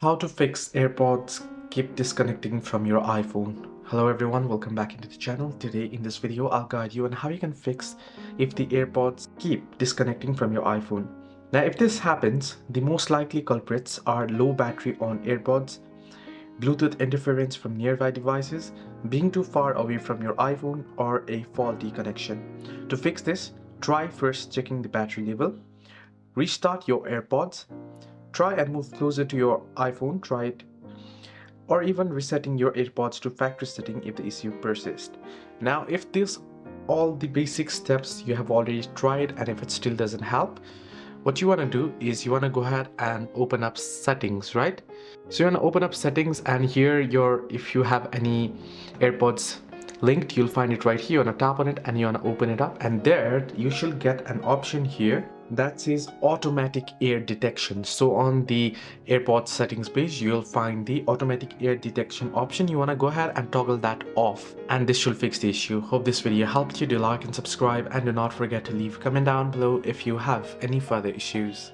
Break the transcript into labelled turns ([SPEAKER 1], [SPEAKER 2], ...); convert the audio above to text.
[SPEAKER 1] How to fix AirPods keep disconnecting from your iPhone. Hello everyone, welcome back into the channel. Today in this video I'll guide you on how you can fix if the AirPods keep disconnecting from your iPhone. Now if this happens, the most likely culprits are low battery on AirPods, Bluetooth interference from nearby devices, being too far away from your iPhone, or a faulty connection. To fix this, try first checking the battery level, restart your AirPods, try and move closer to your iPhone, try it, or even resetting your AirPods to factory setting if the issue persists. Now, if this all the basic steps you have already tried and if it still doesn't help, what you want to do is you want to go ahead and open up settings, right? So you want to open up settings, and here if you have any AirPods linked, you'll find it right here. You want to tap on it and you want to open it up, and there you should get an option here that says automatic ear detection. So on the AirPods settings page, you'll find the automatic ear detection option. You want to go ahead and toggle that off, and this should fix the issue. Hope this video helped you. Do like and subscribe, and do not forget to leave a comment down below if you have any further issues.